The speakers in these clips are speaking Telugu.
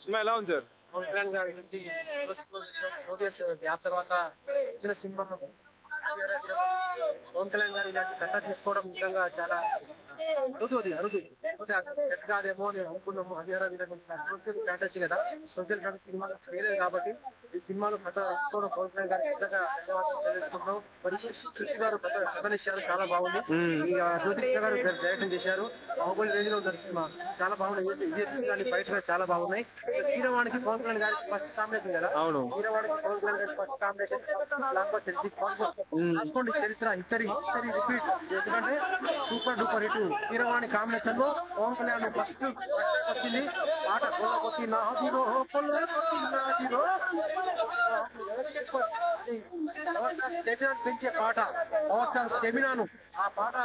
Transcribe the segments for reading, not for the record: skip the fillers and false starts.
సినిమా ఎలా ఉంది సార్? పవన్ కళ్యాణ్ గారి నుంచి గ్యాప్ తర్వాత వచ్చిన సినిమా పవన్ కళ్యాణ్ గారు ఇలాంటి కథ తీసుకోవడం నిజంగా చాలా అరుదు సెట్ కాదేమో నేను అనుకున్నాము. అదే విధంగా సోషల్ ఫ్యాంటసీ కదా, సోషల్ ఫ్యాంటసీ సినిమా చేయలేదు కాబట్టి ఈ సినిమాలో కథ తీసుకోవడం పవన్ కళ్యాణ్ గారికి నిజంగా ధన్యవాదాలు తెలియజేసుకుంటున్నాం. మరి కృషి గారు కథనిచ్చారు, చాలా బాగుంది. ఇక జ్యోతికృష్ణ గారు డైరెక్షన్ చేశారు. బాహుబలి రేంజ్ లో ఉంటుంది సినిమా, చాలా బాగుంది. విజయ్ ఫైట్స్ చాలా బాగున్నాయి. హీరోవానికి పవన్ కళ్యాణ్ గారికి ఫస్ట్ కాంబినేషన్ కదా, హీరోవానికి పవన్ కళ్యాణ్ గారికి ఫస్ట్ కాంబినేషన్ రాసుకోండి. చరిత్ర ఇద్దరి రిపీట్, ఎందుకంటే సూపర్ డూపర్ హిట్. హీరోవాణి కాంబినేషన్ లో పవన్ కళ్యాణ్ ఫస్ట్ వచ్చింది పాట కొట్టి నా హీరో పెంచే పాట పవర్ స్టార్ స్టెమినాను. ఆ పాట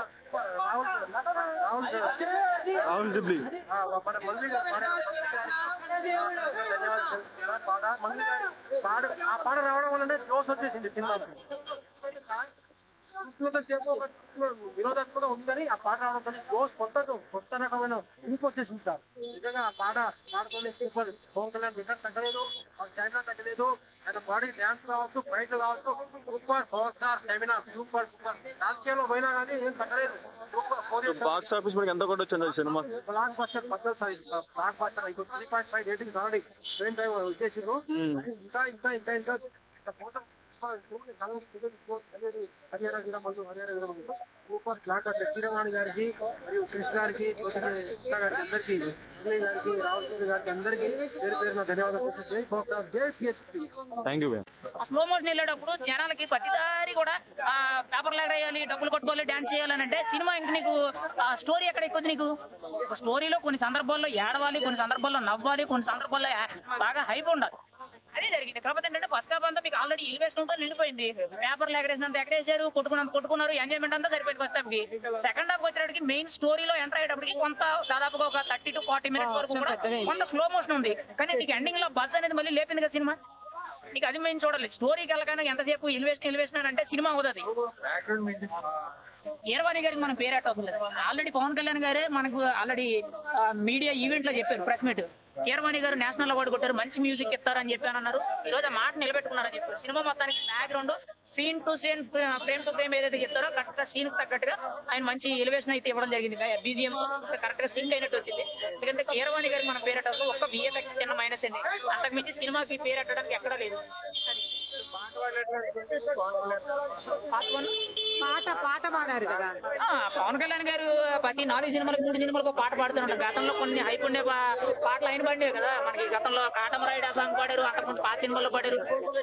రాహుల్ సిబ్లీ ఆ పాట రావడం వల్లనే జోష్ వచ్చేసింది సినిమాకి. వినోదాత్మకంగా ఉందని ఆ పాట రావడం జోష్ కొత్త రకమైన ఇంపు వచ్చేసింది సార్. నిజంగా ఆ పాటతోనే సూపర్. పవన్ కళ్యాణ్ రిటర్న్ తగ్గలేదు, చైనా తగ్గలేదు. ఆయన బాడీ డ్యాన్స్ కావచ్చు, ఫైట్లు కావచ్చు, super. Power star stamina super. రాజకీయాల్లో పోయినా కానీ ఏం తగ్గలేదు. బాక్స్ ఆఫీస్ మనకి ఎంత కూడా వచ్చింది cinema? Blockbuster 3.5 rating already train time వచ్చేసిండ్రు. ఇంకా సూపర్ బ్లాక్ బస్టర్. కీరవాణి గారికి మరియు కృష్ణ గారికి, కృష్ణ గారికి, అందరికి, గారికి, రాహుల్ గారికి అందరికి పేరు పేరున ధన్యవాదాలు. స్లో మోషన్ వెళ్ళేటప్పుడు జనాలకి ప్రతిదారి కూడా పేపర్ లాగా వేయాలి, డబ్బులు కొట్టుకోవాలి, డాన్స్ చేయాలని అంటే సినిమా ఇంక నీకు స్టోరీ ఎక్కడ ఎక్కువ? నీకు స్టోరీలో కొన్ని సందర్భాల్లో ఏడవాలి, కొన్ని సందర్భాల్లో నవ్వాలి, కొన్ని సందర్భాల్లో బాగా హైప్ ఉండాలి. అదే జరిగింది. కాకపోతే ఏంటంటే ఫస్ట్ హాఫ్ అంతా మీకు ఆల్రెడీ ఎలివేషన్ తో నిండిపోయింది. పేపర్లు ఎగరేసినంత ఎగరేసారు, కొట్టుకున్నారు, ఎంజాయ్మెంట్ అంతా సరిపోయింది ఫస్ట్ హాఫ్ కి. సెకండ్ హాఫ్ వచ్చేటప్పటికి మెయిన్ స్టోరీలో ఎంటర్ అయ్యేటప్పటికి కొంత దాదాపుగా ఒక 30 to 40 minutes వరకు కూడా కొంత స్లో మోషన్ ఉంది. కానీ నీకు ఎండింగ్ లో బజ్ అనేది మళ్ళీ లేపింది కదా సినిమా. నీకు అది మెయిన్ చూడాలి. స్టోరీకి వెళ్ళగానే ఎంతసేపు ఎలివేషన్ అంటే సినిమా అవుతుంది. కీరవాణి గారికి మనం పేరు అట్టవుతుంది. ఆల్రెడీ పవన్ కళ్యాణ్ గారే మనకు ఆల్రెడీ మీడియా ఈవెంట్ లో చెప్పారు, ప్రెస్ మీట్. కీరవాణి గారు నేషనల్ అవార్డు కొట్టారు, మంచి మ్యూజిక్ ఇస్తారని చెప్పానన్నారు. ఈ రోజు ఆ మాట నిలబెట్టుకున్నారని చెప్పారు. సినిమా మొత్తానికి background scene to scene, frame to frame ఏదైతే చెప్తారో కరెక్ట్ గా సీన్ తగ్గట్టుగా ఆయన మంచి ఎలివేషన్ అయితే ఇవ్వడం జరిగింది. బీజిఎం కరెక్ట్ గా సింక్ అయినట్టు వచ్చింది. ఎందుకంటే కీరవాణి గారికి మనం పేరు అట్టవచ్చు. ఒక్క విఎఫ్ఎక్స్ చిన్న మైనస్ అండి, అంతకు మించి సినిమాకి పేరు అట్టడానికి ఎక్కడా లేదు. పాట పాడారు కదా పవన్ కళ్యాణ్ గారు ప్రతి 4 సినిమాలకు 3 సినిమాలకు పాట పాడుతున్నారు. గతంలో కొన్ని హైప్ ఉండే పాటలు ఆయన పాడారు కదా. మనకి గతంలో కాటమరాయుడు సాంగ్ పాడారు, అంతకుముందు పాత సినిమాలో పాడారు.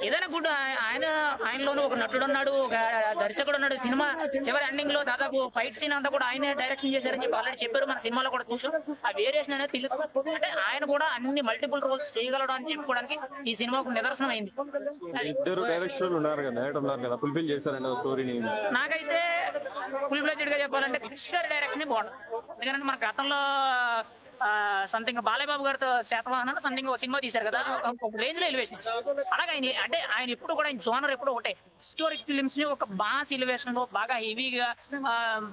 ఏదైనా గుడ్ ఆయనలోనూ ఒక నటుడు ఉన్నాడు, ఒక దర్శకుడు ఉన్నాడు. సినిమా చివరి ఎండింగ్ లో దాదాపు ఫైట్ సీన్ అంతా కూడా ఆయనే డైరెక్షన్ చేశారని చెప్పి ఆల్రెడీ చెప్పారు. మన సినిమాలో కూడా చూసాం. ఆ వేరియేషన్ అనేది తెలుగు అంటే ఆయన కూడా అన్ని మల్టిపుల్ రోల్స్ చేయగలడు అని చెప్పుకోవడానికి ఈ సినిమా ఒక నిదర్శనం అయింది. నాకైతే ఫుల్ ఫ్లెడ్జెడ్ గా చెప్పాలంటే కృష్ణ గారి డైరెక్షన్ బాగుంటుంది. ఎందుకంటే మన గతంలో సంథింగ్ బాలయ్య బాబు గారితో శాతవాహన సంథింగ్ ఒక సినిమా తీశారు కదా, రేంజ్ లో ఎలివేషన్. అలాగే ఆయన అంటే ఆయన ఎప్పుడు కూడా ఆయన జోనర్ ఎప్పుడు ఒకటే, హిస్టారిక్ ఫిలిమ్స్ ని ఒక మాస్ ఎలివేషన్ లో బాగా హెవీగా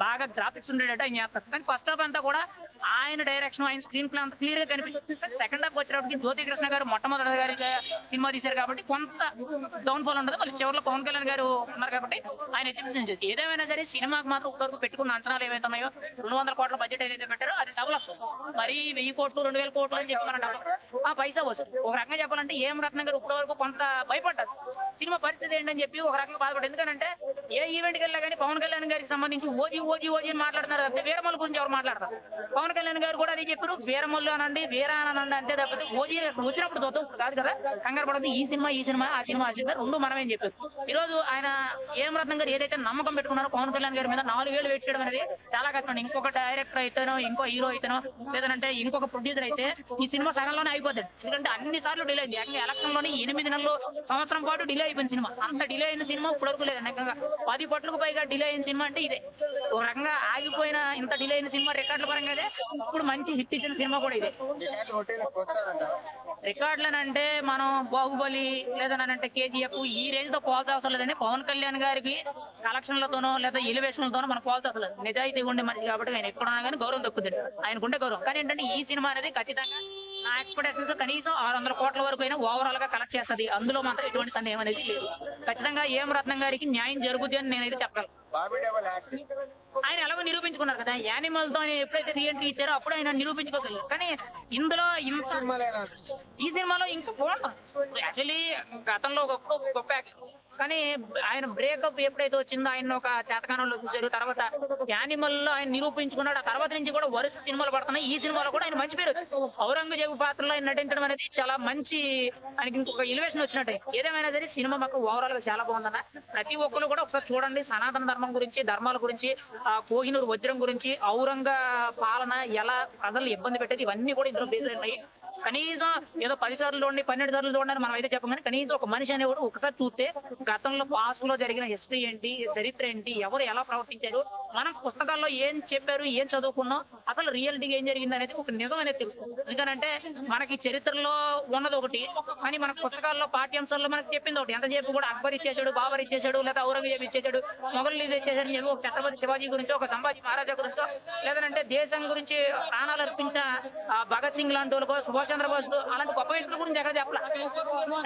బాగా గ్రాఫిక్స్ ఉండేటట్టు ఆయన చేస్తారు. కానీ ఫస్ట్ హాఫ్ అంతా కూడా ఆయన డైరెక్షన్, ఆయన స్క్రీన్ ప్లే అంతా క్లియర్ గా కనిపిస్తుంది. సెకండ్ హాఫ్ వచ్చేటప్పటికి జ్యోతికృష్ణ గారు మొట్టమొదటి గారి సినిమా తీశారు కాబట్టి కొంత డౌన్ ఫాల్ ఉండదు. మళ్ళీ చివరిలో పవన్ కళ్యాణ్ గారు ఉన్నారు కాబట్టి ఆయన ఎత్తించింది. ఏదేమైనా సరే సినిమాకి మాత్రం ఇప్పటివరకు పెట్టుకున్న అంచనాలు ఏవైతే ఉన్నాయో 200 కోట్ల బడ్జెట్ ఏదైతే పెట్టారో అది డబుల్ వస్తుంది. మరి 1000 కోట్లు 2000 కోట్లు అని చెప్పారంట ఆ పైసా వస్తుంది. ఒక రకంగా చెప్పాలంటే ఏం రత్నం గారు ఇప్పటి వరకు కొంత భయపడ్డారు సినిమా పరిస్థితి ఏంటని చెప్పి ఒక రకంగా బాధపడ్డారు. ఎందుకంటే ఏ ఈవెంట్కి వెళ్ళా కానీ పవన్ కళ్యాణ్ గారికి సంబంధించి ఓజీ అని మాట్లాడుతున్నారు తప్పితే వీరమల్లు గురించి ఎవరు మాట్లాడతారు. పవన్ కళ్యాణ్ గారు కూడా అది చెప్పారు, వీరమల్లు అనండి వీర అనండి అంతే తప్పితే ఓజీ వచ్చినప్పుడు చూద్దాం కాదు కదా, కంగారు పడదు. ఈ సినిమా ఆ సినిమా రెండు మనమేం చెప్పారు. ఈ రోజు ఆయన ఏం రత్నం గారు ఏదైతే నమ్మకం పెట్టుకున్నారో పవన్ కళ్యాణ్ గారి మీద 4 ఏళ్ళు వెయిట్ చేయడం అనేది చాలా కష్టం. ఇంకొక డైరెక్టర్ అయితేనో, ఇంకో హీరో అయితేనో, లేదంటే ఇంకొక ప్రొడ్యూసర్ అయితే ఈ సినిమా సగంలోనే అయిపోతుంది. ఎందుకంటే అన్ని సార్లు డిలే అయింది. ఎలక్షన్ లోని 8 నెలలు, సంవత్సరం పాటు డిలే అయిపోయింది సినిమా. అంత డిలే అయిన సినిమా ఇప్పటివరకు లేదు. 10 పట్లకు పైగా డిలే అయిన సినిమా అంటే ఇదే. ఒక రకంగా ఆగిపోయిన ఇంత డిలే అయిన సినిమా రికార్డుల పరంగా అదే, ఇప్పుడు మంచి హిట్ ఇచ్చిన సినిమా కూడా ఇదే. రికార్డులనంటే మనం బాహుబలి లేదనంటే కేజీఎఫ్ ఈ రేంజ్ తో పోల్తా అవసరం లేదండి. పవన్ కళ్యాణ్ గారికి కలెక్షన్లతోనో లేదా ఎలివేషన్లతోనో మనం పోల్తా అవసరం లేదు. నిజాయితీ ఉండే మనిషి కాబట్టి ఆయన ఎక్కడున్నా కానీ గౌరవం దక్కుతుంది, ఆయనకుండే గౌరవం. కానీ ఏంటంటే ఈ సినిమా అనేది ఖచ్చితంగా నా ఎక్స్పెక్టేషన్స్ కనీసం 600 కోట్ల వరకు అయినా ఓవరాల్ గా కలెక్ట్ చేస్తుంది. అందులో మాత్రం ఎటువంటి సందేహం అనేది లేదు. ఖచ్చితంగా ఏం రత్నం గారికి న్యాయం జరుగుద్ది అని నేనైతే చెప్పగలను. ఆయన ఎలాగో నిరూపించుకున్నారు కదా, యానిమల్ తో ఎప్పుడైతే రీఎంట్రీ ఇచ్చారో అప్పుడు ఆయన నిరూపించుకోగలరు. కానీ ఇందులో ఈ సినిమాలో ఇంకా బాగుంటుంది. యాక్చువల్లీ గతంలో గొప్ప యాక్టర్, కానీ ఆయన బ్రేకప్ ఎప్పుడైతే వచ్చిందో ఆయన ఒక చేతకానంలో చూశారు. తర్వాత యానిమల్ లో ఆయన నిరూపించుకున్నాడు. ఆ తర్వాత నుంచి కూడా వరుస సినిమాలు పడుతున్నాయి. ఈ సినిమాలో కూడా ఆయన మంచి పేరు వచ్చింది. ఔరంగజేబు పాత్రలో ఆయన నటించడం అనేది చాలా మంచి, ఆయనకి ఇంకొక ఎలివేషన్ వచ్చినట్టు. ఏదేమైనా సరే సినిమా మాకు ఓవరాల్ గా చాలా బాగుందన్న. ప్రతి ఒక్కరు కూడా ఒకసారి చూడండి. సనాతన ధర్మం గురించి, ధర్మాల గురించి, కోహినూరు వజ్రం గురించి, ఔరంగ పాలన ఎలా ప్రజలు ఇబ్బంది పెట్టేది, ఇవన్నీ కూడా ఇందులో బేస్ ఉన్నాయి. కనీసం ఏదో 10 సార్లు చూడండి, 12 సార్లు చూడండి మనం అయితే చెప్పం. కానీ కనీసం ఒక మనిషి అనేవాడు ఒకసారి చూస్తే గతంలో పాస్ట్ లో జరిగిన హిస్టరీ ఏంటి, చరిత్ర ఏంటి, ఎవరు ఎలా ప్రవర్తించారు, మనం పుస్తకాల్లో ఏం చెప్పారు, ఏం చదువుకున్నాం, అసలు రియాలిటీగా ఏం జరిగింది అనేది ఒక నిజం అనేది తెలుస్తుంది. ఎందుకంటే మనకి చరిత్రలో ఉన్నది ఒకటి, కానీ మన పుస్తకాల్లో పాఠ్యాంశాల్లో మనకి చెప్పింది ఒకటి. ఎంత చెప్పి కూడా అక్బర్ ఇచ్చేసాడు, బాబర్ ఇచ్చేసాడు, లేదా ఔరంగజేబు ఇచ్చేసాడు, మొఘలు ఇది ఇచ్చేసాడు, ఒక ఛత్రపతి శివాజీ గురించో, ఒక సంభాజీ మహారాజా గురించో, లేదంటే దేశం గురించి ప్రాణాలు అర్పించిన భగత్ సింగ్ లాంటి వాళ్ళకో, సుభాష్ చంద్రబోస్ అలాంటి గొప్ప వ్యక్తుల గురించి ఎక్కడ చెప్పాల.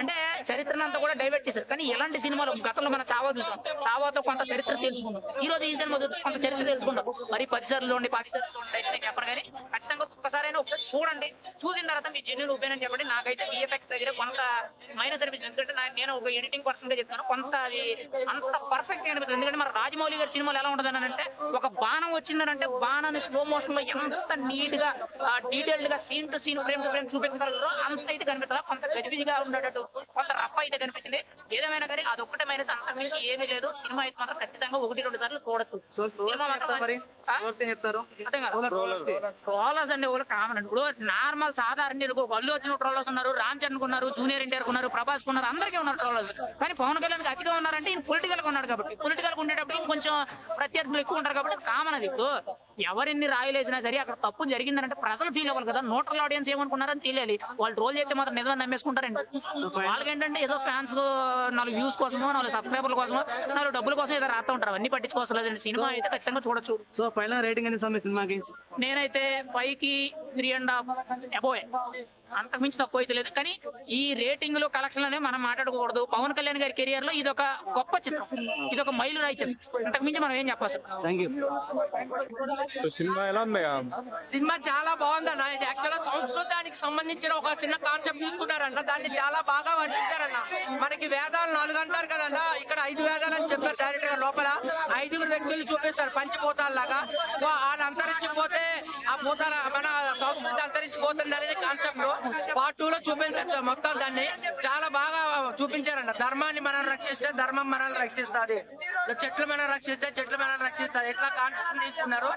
అంటే చరిత్రను అంతా కూడా డైవర్ట్ చేశారు. కానీ ఎలాంటి సినిమాలు గతంలో మనం చావా చూసాం, చావాతో కొంత చరిత్ర తెలుసుకున్నాం. ఈ రోజు ఈ సినిమా కొంత చరిత్ర తెలుసుకున్నాం. మరి 10 సార్లు చూడండి, 10 సార్లు చూడండి నేను చెప్పను. కానీ ఖచ్చితంగా ఒక్కసారైనా ఒకసారి చూడండి. చూసిన తర్వాత మీ జెన్యున్ ఒపీనియన్ చెప్పండి. నాకైతే విఎఫ్ఎక్స్ దగ్గర కొంత మైనస్ అనిపించింది. ఎందుకంటే నేను ఒక ఎడిటింగ్ పర్సన్ గా చెప్తాను, కొంత అది అంత పర్ఫెక్ట్ అనిపిస్తుంది. ఎందుకంటే మన రాజమౌళి గారి సినిమాలు ఎలా ఉంటుంది అంటే, ఒక బాణం వచ్చిందనంటే బాణాన్ని స్లో మోషన్ లో ఎంత నీట్ గా డీటెయిల్డ్ గా scene to scene, frame to frame చూపించగలరు. అంత అయితే కనిపిస్తుంది. కొంత గజిబిజిగా ఉండేటట్టు, కొంత రఫ్ అయితే కనిపించింది. ఏదేమైనా కానీ అదొక్కటే మైనస్, అంతకుమించి ఏమీ లేదు. సినిమా అయితే మాత్రం ఖచ్చితంగా 1-2 సార్లు చూడొచ్చు. ట్రోలర్స్ అండి ఒకరు కామన్ అండి. ఇప్పుడు నార్మల్ సాధారణ అల్లు అర్జున్ ట్రోలర్స్ ఉన్నారు, రామ్ చరణ్ ఉన్నారు, జూనియర్ ఎన్టీఆర్ ఉన్నారు, ప్రభాస్ ఉన్నారు, అందరికీ ఉన్నారు ట్రోలర్స్. కానీ పవన్ కళ్యాణ్ అతిగా ఉన్నారంటే ఈయన పొలిటికల్ గా ఉన్నాడు కాబట్టి, పొలిటికల్ గా ఉండేటప్పుడు కొంచెం ప్రత్యర్థులు ఎక్కువ ఉంటారు కాబట్టి కామన్ అది. ఇప్పుడు ఎవరిన్ని రాయలేసినా సరే అక్కడ తప్పు జరిగిందంటే ప్రజలు ఫీల్ అవ్వాలి కదా. న్యూట్రల్ ఆడియన్స్ ఏమనుకున్నారని తెలియాలి. వాళ్ళు ట్రోల్ చేస్తే మాత్రం నిజంగా నమ్మేసుకుంటారండి. వాళ్ళకి ఏంటంటే ఏదో ఫ్యాన్స్ 4 వ్యూస్ కోసమో, 4 సబ్స్క్రైబర్ల కోసమో, 4 డబ్బుల కోసం ఏదో రాస్తా ఉంటారు. అవన్నీ పట్టించుకోవట్లేదండి. సినిమా అయితే ఖచ్చితంగా చూడొచ్చు. సో ఫైనల్ రేటింగ్ ఎంత ఇస్తుంది సినిమాకి? నేనైతే 5కి 3.5 అబోవ్, అంతకుమించి తక్కువ అయితే లేదు. కానీ ఈ రేటింగ్ లో కలెక్షన్ అనేవి మనం మాట్లాడకూడదు. పవన్ కళ్యాణ్ గారి కెరియర్ లో ఇది ఒక గొప్ప చిత్రం, ఇది ఒక మైలురాయి చిత్రం. అంతకుమించి మనం ఏం చెప్పాలి. Thank you. సినిమా ఎలా ఉంది? సినిమా చాలా బాగుందన్న. ఇది యాక్చువల్గా సంస్కృతానికి సంబంధించిన ఒక చిన్న కాన్సెప్ట్ తీసుకున్నారన్న, దాన్ని చాలా బాగా వర్ణించారన్న. మనకి వేదాలు 4 అంటారు కదన్న, ఇక్కడ 5 వేదాలు అని చెప్పారు డైరెక్ట్ గా. లోపల 5 వ్యక్తులు చూపిస్తారు పంచిపోతాల్లాగా. వాళ్ళు అంతరించిపోతే ఆ భూతాల మన సంస్కృతి అంతరించిపోతుంది అనేది కాన్సెప్ట్ పార్ట్ 2 లో చూపించచ్చు. మొత్తం దాన్ని చాలా బాగా చూపించారన్న. ధర్మాన్ని మనం రక్షిస్తే ధర్మం మనల్ని రక్షిస్తుంది, చెట్లు మనం రక్షిస్తే చెట్లు మనల్ని రక్షిస్తుంది. ఎట్లా కాన్సెప్ట్ తీసుకున్నారు,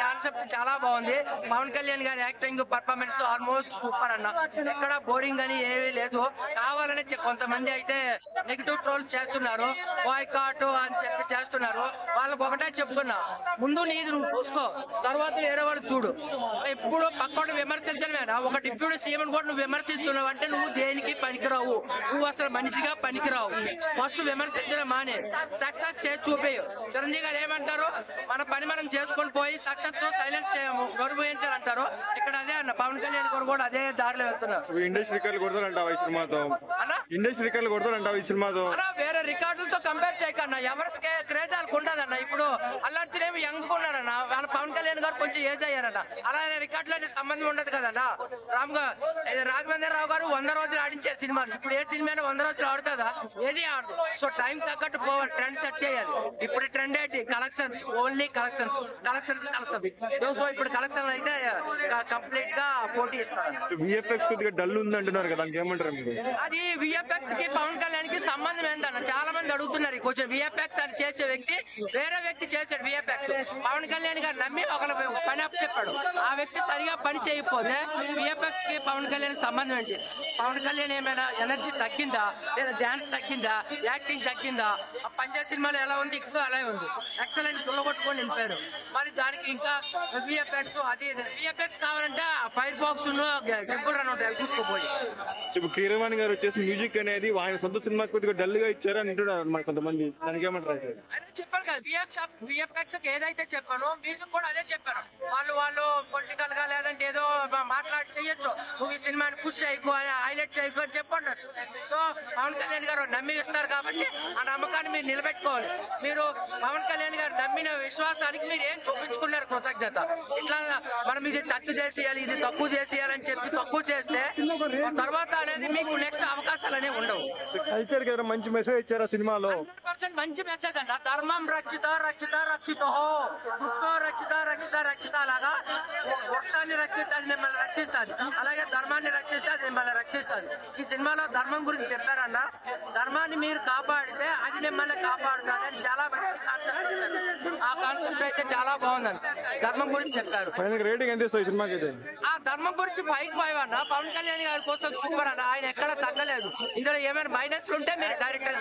కాన్సెప్ట్ చాలా బాగుంది. పవన్ కళ్యాణ్ గారి యాక్టింగ్ పర్ఫార్మెన్స్ ఆల్మోస్ట్ సూపర్ అన్న. ఎక్కడ బోరింగ్ అని ఏమీ లేదు. కావాలని కొంతమంది అయితే నెగిటివ్ ట్రోల్స్ చేస్తున్నారు, బాయ్కాట్ అని చెప్పి చేస్తున్నారు. వాళ్ళకి ఒకటే చెప్పుకున్నా, ముందు నీది నువ్వు చూసుకో, తర్వాత వేరే వాళ్ళు చూడు. ఎప్పుడు పక్కన విమర్శించడమేనా? ఒక డిప్యూటీ సీఎం కూడా నువ్వు విమర్శిస్తున్నావు అంటే నువ్వు దేనికి పనికిరావు, నువ్వు అసలు మనిషిగా పనికిరావు. ఫస్ట్ విమర్శించడం మానే సక్సెస్ చేసి చూపేయు. చిరంజీవి గారు ఏమంటారు, మన పని మనం చేసుకొని పోయి సక్సెస్ తో సైలెంట్ గౌరవించాలంటారు. ఇక్కడ అదే అన్న, పవన్ కళ్యాణ్ గారు కూడా అదే దారిలో వెళ్తున్నారు. ఇండస్ట్రీ రికార్డులు కొడతారంటావా ఈ సినిమాతో? ఇండస్ట్రీ రికార్డులు కొడతారంటావా ఈ సినిమాతో? వేరే రికార్డులతో కంపేర్ చేయకన్నా, ఎవరి క్రేజ్ వాళ్ళకి ఉంటదన్న. ఇప్పుడు అల్లు అర్జున్ ఏమి యంగ్ ఉన్నారన్న, వాళ్ళ పవన్ కళ్యాణ్ గారు కొంచెం ఏజ్ అయ్యారన్న. అలానే రికార్డులనే సంబంధం ఉండదు కదన్నా. రాఘవేంద్రరావు గారు 100 రోజులు ఆడించారు సినిమాలు. ఇప్పుడు ఏ సినిమా 100 రోజులు ఆడుతుందా? ఏది ఆడదు. సో టైం తగ్గట్టు పోవాలి, ట్రెండ్ సెట్ చేయాలి. ఇప్పుడు ట్రెండ్ ఏంటి? Collections, only collections. సో ఇప్పుడు కలెక్షన్ అయితే కంప్లీట్ గా పోటీ ఇస్తారు. విఎఫ్ఎక్స్ కొద్దిగా డల్ ఉంది అంటున్నారు కదా, దానికి ఏమంటారు మీరు? అది విఎఫ్ఎక్స్ కి పవన్ కళ్యాణ్ కి సంబంధం ఏంటన్న చాలా మంది అడుగుతున్నారు. కొంచెం విఎఫ్ఎక్స్ అని చేసే వ్యక్తి వేరే వ్యక్తి చేశాడు విఎఫ్ఎక్స్. పవన్ కళ్యాణ్ గారు నమ్మి ఒక పని అప్ చెప్పాడు, ఆ వ్యక్తి సరిగా పని చేయకపోతే విఎఫ్ఎక్స్ కి పవన్ కళ్యాణ్ సంబంధం ఏంటి? పవన్ కళ్యాణ్ ఏమైనా ఎనర్జీ తగ్గిందా, లేదా డాన్స్ తగ్గిందా, యాక్టింగ్ తగ్గిందా? ఆ పంజాబ్ సినిమాలో ఎలా ఉంది, ఇక్కడ అలాగే ఉంది. ఎక్సలెంట్ తుల్లగొట్టుకొని నింపారు. మరి దానికి ఇంకా విఎఫ్ఎక్స్, అది విఎఫ్ఎక్స్ కావాలంటే ఫైర్ బాక్స్ టెంపుల్ రన్ ఉంటాయి, అవి చూసుకోపోయి. సో ఇప్పుడు కీరవాణి గారు వచ్చేసి మ్యూజిక్ అనేది ఆయన సొంత సినిమాకి కొద్దిగా డల్ గా ఇచ్చారు అని అంటున్నారు అన్నమాట కొంతమంది. దానికి ఏమంటారు? అదే చెప్పాను కదా, విఎఫ్ఎక్స్ ఏదైతే చెప్పానో మ్యూజిక్ కూడా అదే చెప్పాను. వాళ్ళు పొలిటికల్ గా లేదంటే ఏదో మాట్లాడి చెయ్యొచ్చు, నువ్వు ఈ సినిమాని పుష్ చేయకు అని హైలైట్ చేయకు అని చెప్పండొచ్చు. సో పవన్ కళ్యాణ్ గారు నమ్మి ఇస్తారు కాబట్టి ఆ నమ్మకాన్ని మీరు నిలబెట్టుకోవాలి. మీరు పవన్ కళ్యాణ్ గారు నమ్మిన విశ్వాసానికి మీరు ఏం చూపించుకున్నారు కృతజ్ఞత? ఇట్లా మనం ఇది తక్కువ చేసేయాలి, ఇది తక్కువ చేసేయాలని చెప్పి తక్కువ చేస్తే తర్వాత అనేది మీకు నెక్స్ట్ అవకాశాలు అనేవి ఉండవు. కల్చర్ కి మంచి మెసేజ్ ఇచ్చారు ఆ సినిమాలో. 100% మంచి మెసేజ్ అన్న. ధర్మం రక్షిత రక్షిత రక్షిత, వృక్షో రక్షిత రక్షిత రక్షిత. అలాగా వృక్షాన్ని రక్షిస్తే అది మిమ్మల్ని రక్షిస్తుంది, అలాగే ధర్మాన్ని రక్షిస్తే అది మిమ్మల్ని రక్షిస్తుంది. ఈ సినిమాలో ధర్మం గురించి చెప్పారన్న. ధర్మాన్ని మీరు కాపాడితే అది మిమ్మల్ని కాపాడుతుంది అని చాలా మంచి కాన్సెప్ట్ ఇచ్చారు. ఆ కాన్సెప్ట్ అయితే చాలా బాగుందండి. ధర్మం గురించి చెప్పారు. రేటింగ్ ఎంత ఇస్తావు ఈ సినిమాకి అయితే? ఆ ధర్మం గురించి 5/5 అన్న. పవన్ కళ్యాణ్ గారి కోసం సూపర్ అన్న. ఆయన ఎక్కడ తగ్గలేదు. ఇందులో ఏమైనా మైనస్ ఉంటే మీరు డైరెక్టర్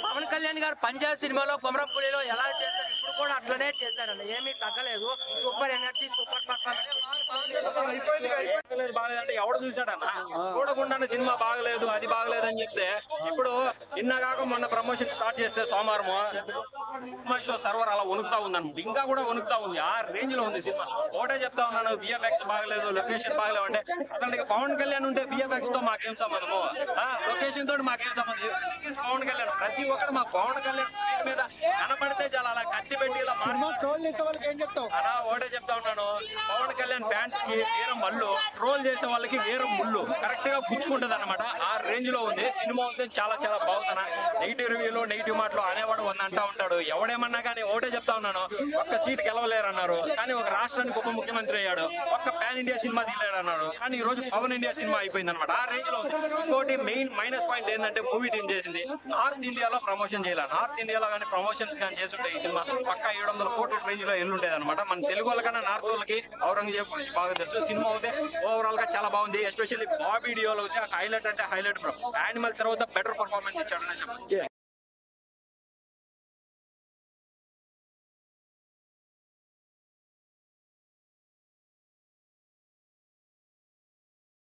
పవన్ కళ్యాణ్ గారు పంజాబ్ సినిమాలో కొమరపులిలో ఎలా చేశారు ఇప్పుడు కూడా అట్లనే చేశారన్న. ఏమీ తగ్గలేదు. Super energy, super performance. బాగలేదంటే ఎవడు చూసాడన్న? చూడకుండానే సినిమా బాగలేదు, అది బాగలేదు అని చెప్తే ఇప్పుడు నిన్నగాక మొన్న ప్రమోషన్ స్టార్ట్ చేస్తే సోమవారము షో సర్వర్ అలా వణుకుతా ఉందన్నమాట. ఇంకా కూడా వణుకుతా ఉంది. ఆ రేంజ్ లో ఉంది సినిమా. ఒకటే చెప్తా ఉన్నాను, విఎఫ్ఎక్స్ బాగలేదు, లొకేషన్ బాగలేవు అంటే అతనికి పవన్ కళ్యాణ్ ఉంటే విఎఫ్ఎక్స్ తో మాకేం సంబంధము, లొకేషన్ తోటి మాకేం సంబంధం? పవన్ కళ్యాణ్ ప్రతి ఒక్కరు మా పవన్ కళ్యాణ్ స్క్రీన్ మీద కనపడితే చాలా అలా కత్తి పెట్టి ఇలా అలా ఒకటే చెప్తా ఉన్నాను, పవన్ కళ్యాణ్ ఫ్యాన్స్ కి వీర మల్లు, ట్రోల్ చేసే వాళ్ళకి వీర ముళ్ళు కరెక్ట్ గా గుచ్చుకుంటది అనమాట. ఆ రేంజ్ లో ఉంది సినిమా. ఉంది చాలా చాలా బాగుందన్న. నెగిటివ్ రివ్యూలు, నెగిటివ్ మాటలు అనేవాడు అంటా ఉంటాడు. ఎవడేమన్నా కానీ ఒకటే చెప్తా ఉన్నాను, ఒక్క సీట్ గెలవలేరు అన్నారు కానీ ఒక రాష్ట్రానికి ఉప ముఖ్యమంత్రి అయ్యాడు. ఒక్క పాన్ ఇండియా సినిమా తీయలేడు అన్నాడు కానీ ఈ రోజు పవన్ ఇండియా సినిమా అయిపోయింది అనమాట. ఆ రేంజ్ లో ఉంది. ఇంకోటి మెయిన్ మైనస్ పాయింట్ ఏంటంటే మూవీ టీం చేసింది నార్త్ ఇండియాలో ప్రమోషన్ చేయాలి. నార్త్ ఇండియాలో కానీ ప్రమోషన్స్ కానీ చేస్తుంటే ఈ సినిమా పక్కా 700 కోట్ల రేంజ్ లో వెళ్ళుండేది అనమాట. మన తెలుగు వాళ్ళకన్నా నార్త్ వాళ్ళకి ఔరంగజేబ్ గురించి బాగా తెలుసు. సినిమా అయితే ఓవరాల్ గా చాలా బాగుంది. ఎస్పెషల్లీ బాబీ డియోలో అయితే హైలైట్ అంటే హైలైట్ బ్రో. యానిమల్ తర్వాత బెటర్ పర్ఫార్మెన్స్ ఇచ్చాడని చెప్పాలి.